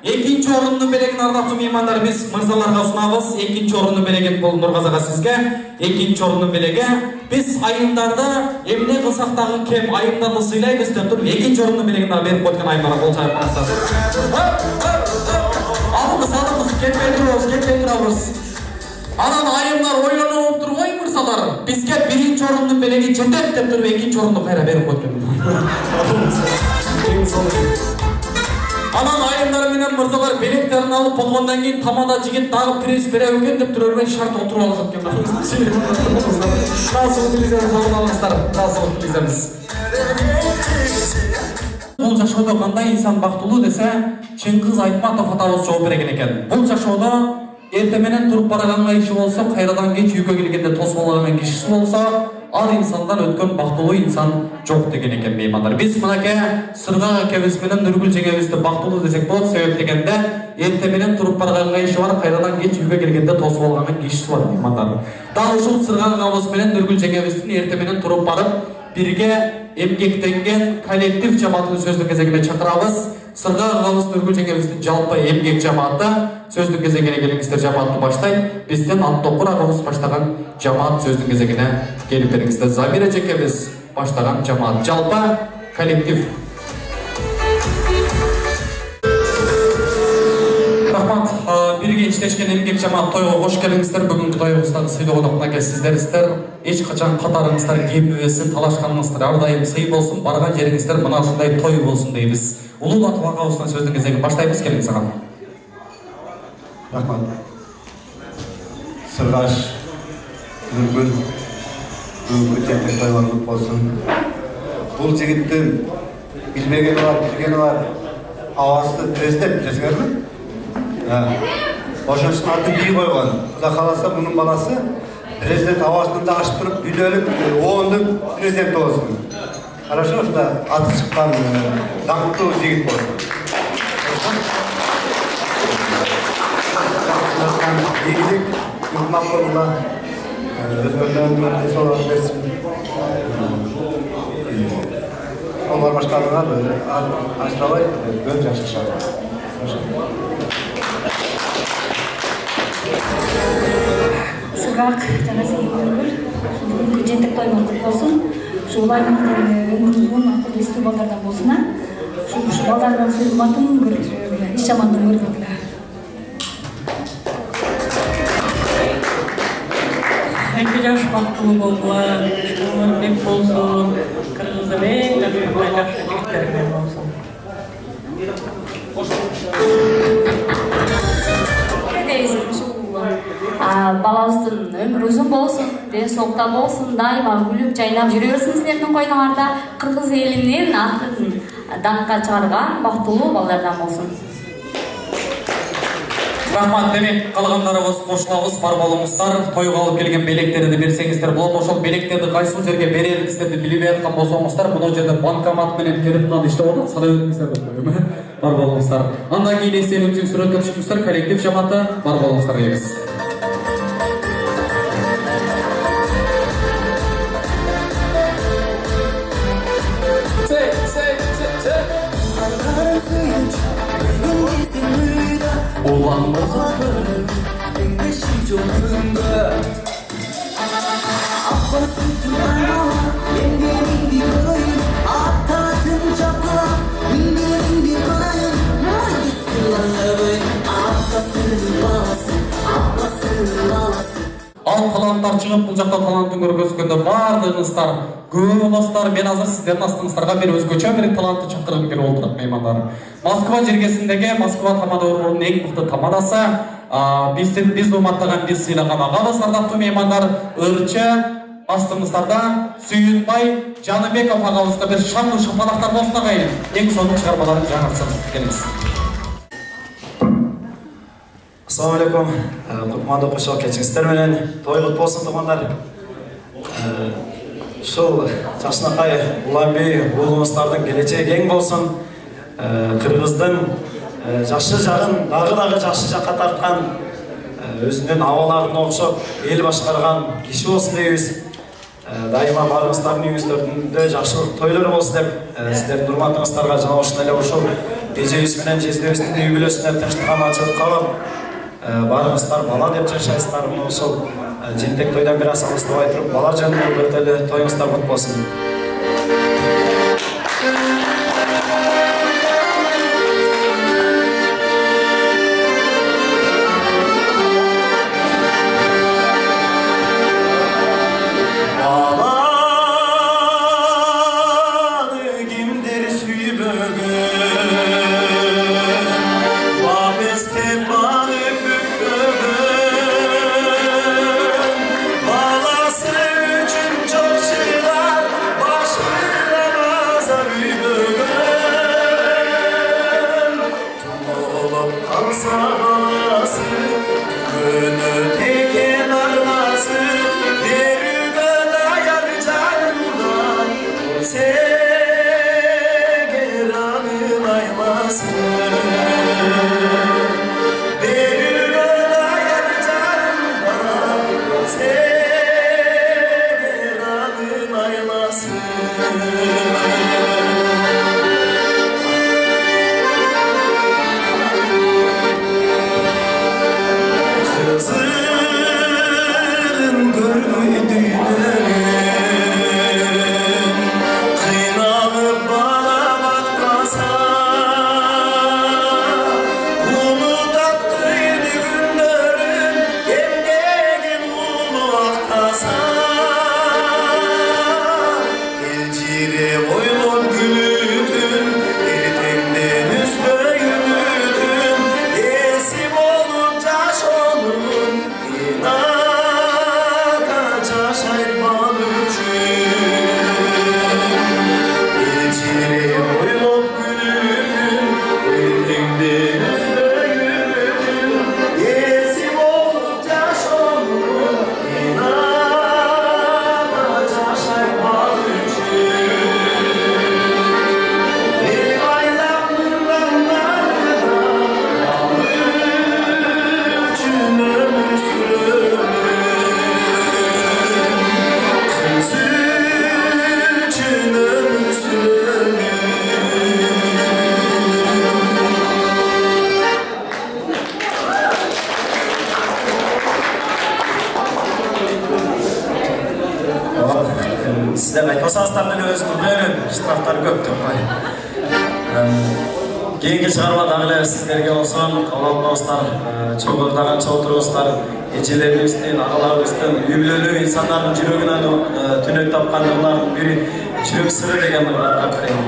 экинчи орунду белегин ардактуу меймандар, биз мырзаларга сунабыз. Экинчи орунду белегин бул Нургазага сизге. Экинчи орунду белеги биз айымдарды эмне кылсак дагы кем айымдарды сыйлайбыз деп туруп, экинчи орунду белегин дагы берип койгон айымдарга кол чайып коюңуздар. Алыңыз, кетпей турабыз. Анан айымдар ойлонуп турбой мырзалар, бизге биринчи орунду белеги жетет деп туруп, экинчи орунду кайра берип койгон. Анан айымдар менен мырзалар белектерин алып болгондон кийин тамада жигит дагы приз берем экен деп турбай шарт отуруп алышат экен. Насыл билсеңиз орун алыңыздар. Насыл билсеңиз. Бул жашоодо кандай инсан бактылуу десе, Чыңгыз Айтматов атабыз жооп берген экен. Бул жашоодо эрте менен туруп бараганга иши болсо, кайрадан кеч үйгө келгенде тосуп алган кишиси болсо, ал инсандан өткөн бактылуу инсан жок деген экен меймандар. Биз мынакей Сыргак экебиз менен Нургүл жеңебизди бактылуу десек болот. Себеп дегенде эрте менен туруп барганга иши бар, кайрадан кеч үйгө келгенде тосуп алган кишиси бар меймандар. Дал ушул Сыргак агабыз менен Нургүл жеңебиздин эрте менен туруп барып, бирге эмгектенген коллектив жамаатын сөздүк кезегине чакырабыз. Сыргак агабыз Нургүл жеңебиздин жалпы эмгек жамааты сөздүк кезегине келиңиздер. Жамаатты баштайт. Бизден Аттокур агабыз баштаган жамаат сөздүк кезегине келип бериңиздер. Замира жекебиз баштаган жамаат жалпы коллектив. Рахмат. Бирге иштешкен эмгек жамаат тойго кош келиңиздер. Бүгүнкү тоюбуздагы сыйлоо конокуна сиздер эч качан катарыңыздар кемибесин, талашканыңыздар ар дайым сый болсун, барган жериңиздер мына ушундай той болсун дейбиз. Улуулатып агабыздын сөздүн кезегин баштайбыз. Келиң сага. Рахмат. Сыргаш, Нургүл, бүгүнкү жеңип тойланып болсун. Бул жигиттин билбегени бар, билгени бар. Авазды тездеп билесиңерби? Ошон үчүн атын бий койгон. Кудай кааласа мунун баласы президент авазын да ачып туруп, үйлөнүп, оондун президенти болсун. Хорошо, ушунда аты чыккан даңктуу жигит болсун. ийгилик, ынтымактуулук өзгөрүлөрүнө денсаулык берсин. Onlar başkanına aşağıya böyle yaşayacak. Сыгак жана сейилдергүл бүгүнкү жентек тойуңуз куту болсун. Ушу өмүрүңүздүн акыл эстүү балдардан болсун. Ушу балдардын сыйматын бир иш жамандын көргүлө. Эки жаш бактылуу болгула, бек болсун, кыргыздын эң жакшы жигиттери менен болсун. Балабыздын өмүрү узун болсун, ден соолукта болсун, дайыма күлүп жайнап жүрө берсин силердин койнуңарда. Кыргыз элинин атын даңкка чыгарган бактылуу балдардан болсун. Рахмат, демек калгандарыбыз кошулабыз, бар болуңуздар. Тойго алып келген белектерди берсеңиздер болот. Ошол белектерди кайсыл жерге берерсиңиздерди билбей аткан болсоңуздар, мына жерде банкомат менен келип калып иштеп атат, сала бериңиздер деп коем. Бар болуңуздар. Андан кийин эсептик сүрөткө түшүңүздөр, коллектив жамааты бар болуңуздар дейбиз. Ал таланттар чыгып, бул жакта талантын көргөзгөндө баардыгыңыздар көп болосуздар. Мен азыр сиздердин астыңыздарга бир өзгөчө бир талантты чакыргым келип отурат, меймандар. Москва жергесиндеги Москва тамада уруунун эң мыкты тамадасы, биз урматтаган, биз сыйлаган агабыз, ардактуу меймандар, ырчы астымыздарда Сүйүнбай Жаныбеков агабызга бир шаңдуу шапалактар болсун агайын. Эң сонун чыгармаларын жаңыртсын. Келиңиз. Assalamu alaikum. Кутмандуу кошо кечиңиздер менен той кут болсун туугандар. Ушул жашынакай Уланбей уулуңуздардын келечеги кең болсун. Кыргыздын жакшы жагын дагы жакшы жакка тарткан, өзүнүн абаларына окшоп эл башкарган киши болсун дейбиз. Дайыма барыңыздардын үйүңүздөрдө жакшылык тойлор болсун деп сиздердин урматыңыздарга жана ошондой эле ушул эжебиз менен жездебиздин үй бүлөсүнө тынчтык аманчылык каалап, барыңыздар бала деп жашайсыздар. Ошол жентек тойдон бир аз алыстабай туруп, бала жөнүндө өтөлү тоюңуздар кут болсун. Balası üçün çok şeyler başına nazar сіздер айтпасаңыздар деле өз күрмөнүн штрафтары көп деп коеюн. Кийинки чыгарма дагы эле сиздерге болсун, кабыл албаңыздар, чогордо канча отургуздар, эжелерибиздин, агаларыбыздын, үй бүлөлүү инсандардын жүрөгүнөн түнөк тапкандырлардын бири жүрөк сыры деген бар акырын.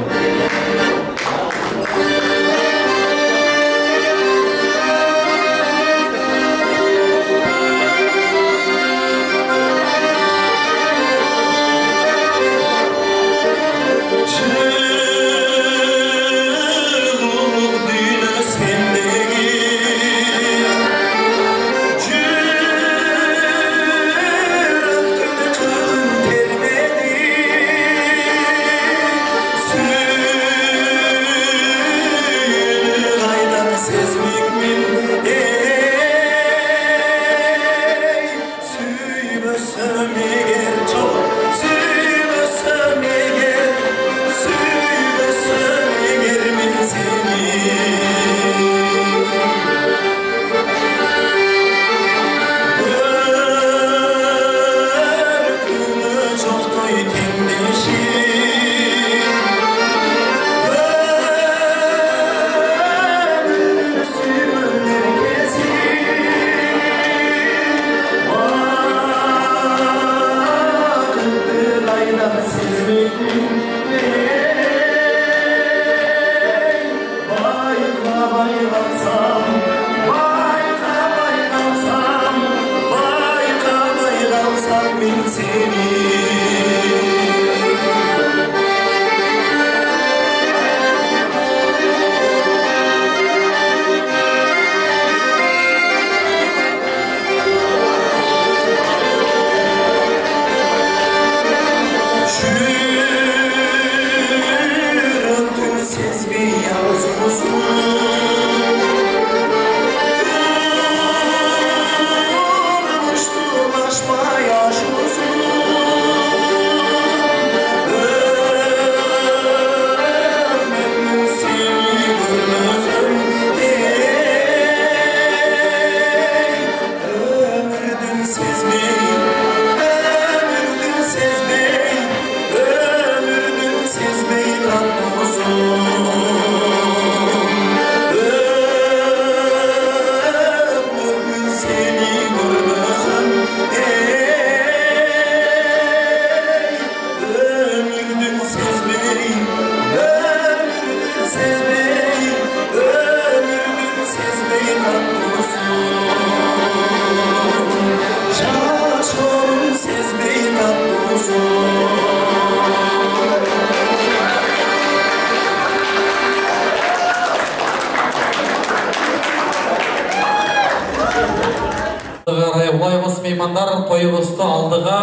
Toyubuzdu aldыга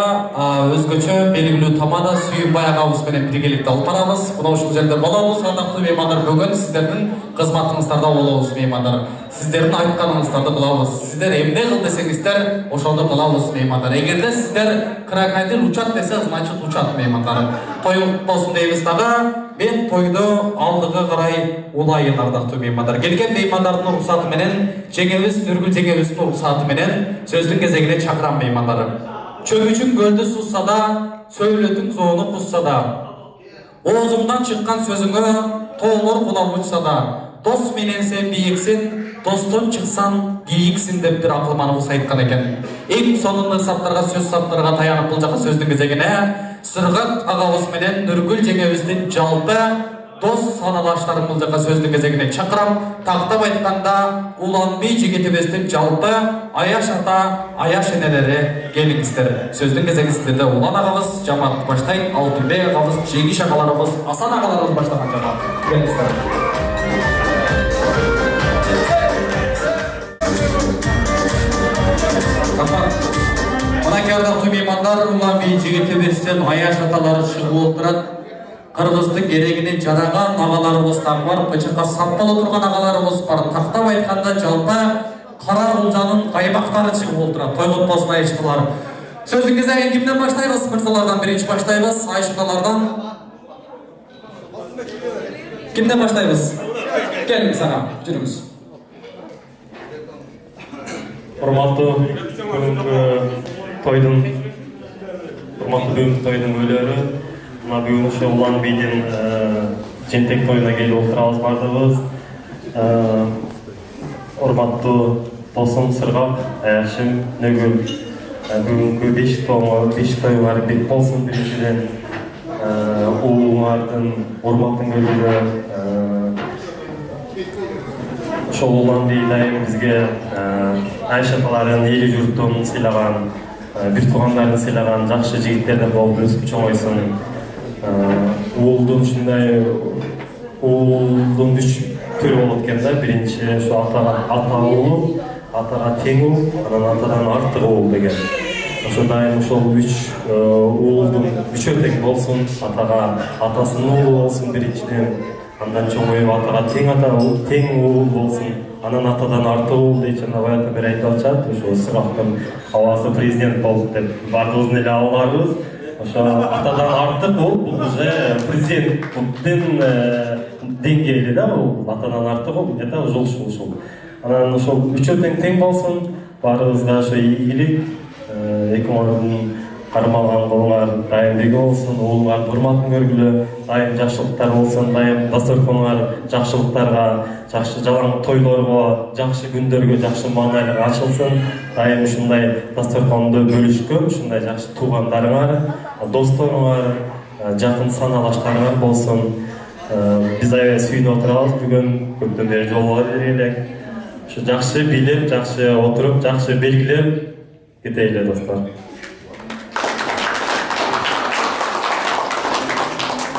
өзгөчө белгилүү тамада Сүйүнбай агабыз менен биргеликте алып барабыз. Мына ушул жерде болобуз. Ардактуу меймандар, бүгүн сиздердин кызматыңыздарда болобуз меймандар. Сиздердин айтканыңыздарды кылабыз. Сиздер эмне кыл десеңиздер, ошондо кылабыз меймандар. Эгерде сиздер крокодил учат десе, значит учат меймандар. Той болсун дейбиз дагы. Мен тойду алдыга карай улайын ардактуу меймандар. Келген меймандардын уруксаты менен, жеңебиз Нургүл жеңебиздин уруксаты менен сөздүн кезегине чакырам меймандар. Чөмүчүн көлдү сузса да, сөйлөтүң зоону кусса да, оозуңдан чыккан сөзүңө тоолор кулап учса да, дос мененсе бийиксин, достон чыксан кийиксин деп бир акылманыбыз айткан экен. Эң сонун ырсаттарга, сөз саптарга таянып бул жака сөздүн кезегине Сыргак агабыз менен Нургүл жеңебиздин жалпы дос саналаштарын бул жака сөздүн кезегине чакырам. Тактап айтканда Уланбей жигитибиздин жалпы Аяш ата, Аяш энелери келиңиздер. Сөздүн кезеги сиздерде Улан агабыз жамаат баштайт, Алтынбек агабыз, Жеңиш агаларыбыз, Асан агаларыбыз баштаган жамаат. Келиңиздер. Ардактуу меймандар, Уланбей жигитибиздин Аяш аталары чыгып отурат. Кыргыздын керегине жараган агаларыбыз дагы бар, бычыкка саппала турган агаларыбыз бар. Тактап айтканда жалпы Кара Кулжанын каймактары чыгып отурат. Тойгут болсун айыштылар. Сөздүн кезегин кимден баштайбыз? Мырзалардан биринчи баштайбыз. Айшаталардан. Кимден баштайбыз? Келиңиз ага, жүрүңүз. Урматтуу тойдун урматтуу бүгүнкү тойдун күбөлөрү. Мына бүгүн ошо Улан бийдин жентек тойуна келип отурабыз бардыгыбыз. Урматтуу досум Сыргак, Аяшым, Нөгүл. Бүгүнкү беш тоюңар бек болсун. Биринчиден уулуңардын урматын көргүлө. Ошол Улан бий дайым бизге Айша апаларын эли журттун сыйлаган, бир туугандарын сыйлаган жакшы жигиттерден болуп өсүп чоңойсун. Уулдун ушундай уулдун үч түрү болот экен да. Биринчи ошо ата уулу, атага тең уул, анан атадан артык уул деген. Ошо дайым ошол үч уулдун үчөө тең болсун, атага атасынын уулу болсун биринчиден. Андан чоңоюп атага тең уул болсун. Анан атадан артык уул дейт, жана баягы бир айтып атышат, ошо Сыргактын абасы президент болду деп баардыгыбыздын эле абаларыбыз. Ошо атадан артык уул бул уже президенттин деңгээли да, бул атадан артык уул где-то ушул. Анан ошол үчөө тең болсун, баарыбызга ошо ийгилик, экөөңөрдүн кармалган колуңар дайым биги болсун, уулуңардын урматын көргүлө, дайым жакшылыктар болсун, дайым дасторконуңар жакшылыктарга, жакшы жалаң тойлорго, жакшы күндөргө, жакшы маанайлык ачылсын. Дайым ушундай дасторконду бөлүшкөн, ушундай жакшы туугандарыңар, досторуңар, жакын саналаштарыңар болсун. Биз аябай сүйүнүп отурабыз бүгүн, көптөн бери жолуга элек. Ушу жакшы билип, жакшы отуруп, жакшы белгилеп кетели достор.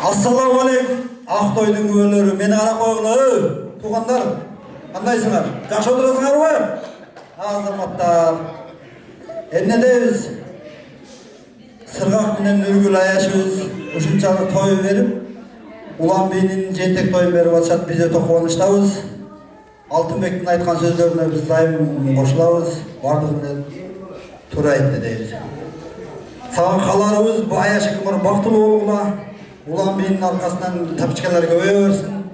Ассаламу алейкум, ак тойдун күбөлөрү. Мени карап койгула, туугандар. Кандайсыңар? Жакшы отурасыңарбы? Азаматтар. Эмне дейбиз? Сыргак менен Нөгүл Аяшыбыз ушунчалык той берип, Улан бийдин жентек тоюн берип атышат. Биз өтө кубанычтабыз. Алтынбектин айткан сөздөрүнө биз дайым кошулабыз. Бардыгы туура айтты дейбиз. Сага кааларыбыз бу Аяш экөөңөр бактылуу болгула. Улан бийдин аркасынан тапчкалар көбөйө берсин.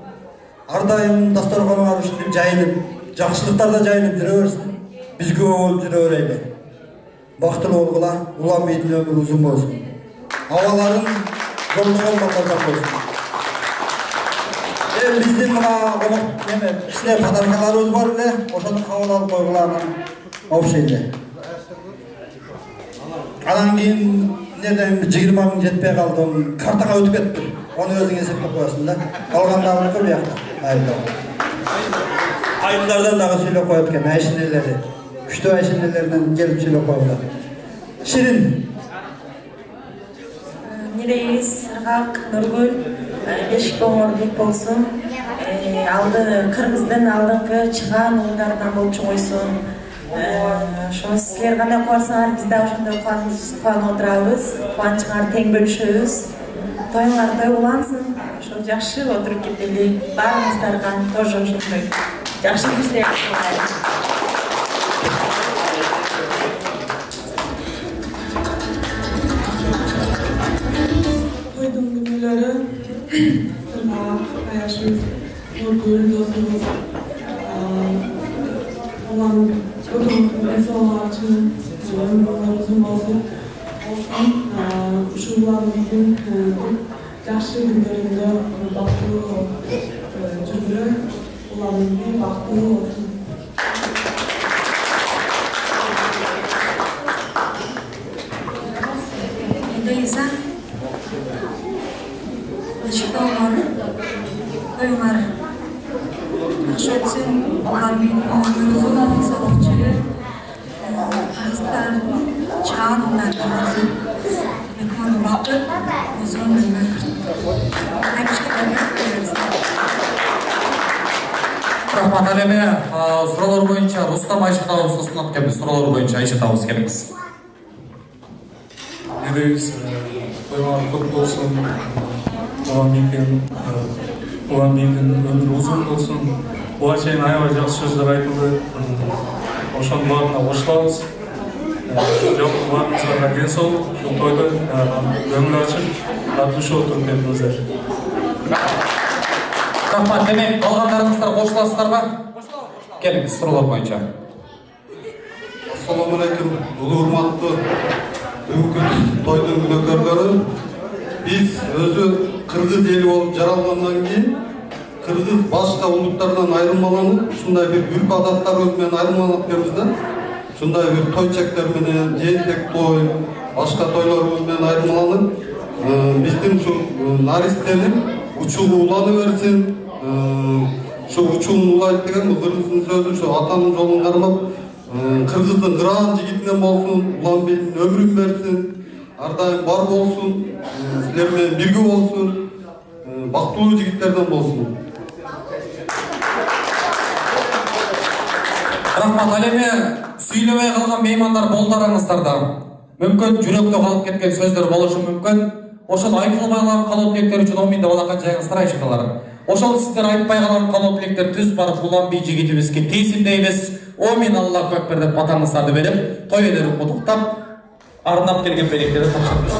Ар дайым дасторконуңар ушинтип жайылып, жакшылыктарда жайылып жүрө берсин. Биз көп болуп жүрө берели. Бактылуу болгула, Улан бийдин өмүрү узун болсун. Абаларын жолдогон балдардан болсун. Биздин мына конок кичине подаркаларыбыз бар эле, ошону кабыл алып койгула анан окшойт. Анан кийин неден 20 миң жетпей калды, картага өтүп кетти. Onu özün eseplep koyarsın da. Kalganlarını kıl yakta. Ayınlardan dağı söyle koyarken ayşineleri. Üçtü ayşinelerinden gelip söyle koyarlar. Şirin. Nireyiz, Sırgak, Nurgül, beşik oğur bek olsun. Kırgızdan aldığınkı çıgan uğunlarından bolup çıgoysun. Şunu sizler gana koyarsanlar biz de oşunda kuan oturabız. Kuançılar teң bölüşөбүz. Toyuңlar той улансın. Şunu жақшы отырып кетели. Барыңыздарга тоже ошондой жақшы күзлер кылайын. Toydum günleri Sırgak, Аяшыбыз, Нургүл досубуз улан көтүңүздүн денсаулыгы үчүн өмүрүңөр узун болсун. Ушул уланыбыздын жакшы күндөрүндө бактылуу жүргүлө, уланыбыз бактылуу болсун. Эндейса Ишитоңор, тоюңар жакшы өтсүн, уланбыйдын өмүрү узун болсун. Кыргыздар чаанынан болсун. Экөөңөр бакыт узун өмүр. Рахмат алеме, суроолор боюнча Рустам Айшатабыз ұсынат келбиз. Суроолор боюнча Айшатабыз келиңиз. Ederiz, toylar көп болсын, Улан бийдин өмүрү узун болсун. Буга чейин аябай жакшы сөздөр айтылды. Ошонун баарына кошулабыз. Жалпы баарыңыздарга ден соолук, ушул тойдо өмүр ачып, тартышып отуруп кетиңиздер. Рахмат, демек калгандарыңыздар кошуласыздарбы? Келиңиз суроолор боюнча. Ассаламу алейкум, улуу урматтуу бүгүнкү тойдун күнөөкөрлөрү биз өзү кыргыз эли болуп жаралгандан кийин кыргыз башка улуттардан айырмаланып ушундай бир үрп адаттарыбыз менен айырмаланып келебиз да. Ушундай бир той чектер менен, жээнтек той, башка тойлорубуз менен айырмаланып, биздин ушу наристенин учугу уланы берсин. Şu uçuğun ulayt деген kırgыздын sözü şu atanın жолун кармап, kırgыздын кыран жигитинен болсун, улан бейдин ömrün берсин, ар дайым бар болсун, силер менен бирге болсун, бактылуу жигиттерден болсун. Рахмат. Ал эми сүйлөбөй калган меймандар болдарыңыздар да. Мүмкүн жүрөктө калып кеткен сөздөр болушу мүмкүн. Ошол айтылбай калган калуу тилектер үчүн 10 000 балакан жайыңыздар айчыңдар. Ошол сиздер айтпай калган калуу тилектер түз барып Улан бий жигитибизге тийсин дейбиз. 10 000 Аллаху акбар деп батаңыздарды берип, той элерин куттуктап, арнап келген белектерди тапшырдык.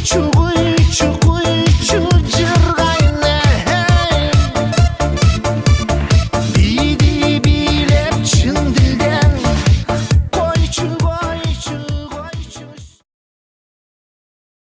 True.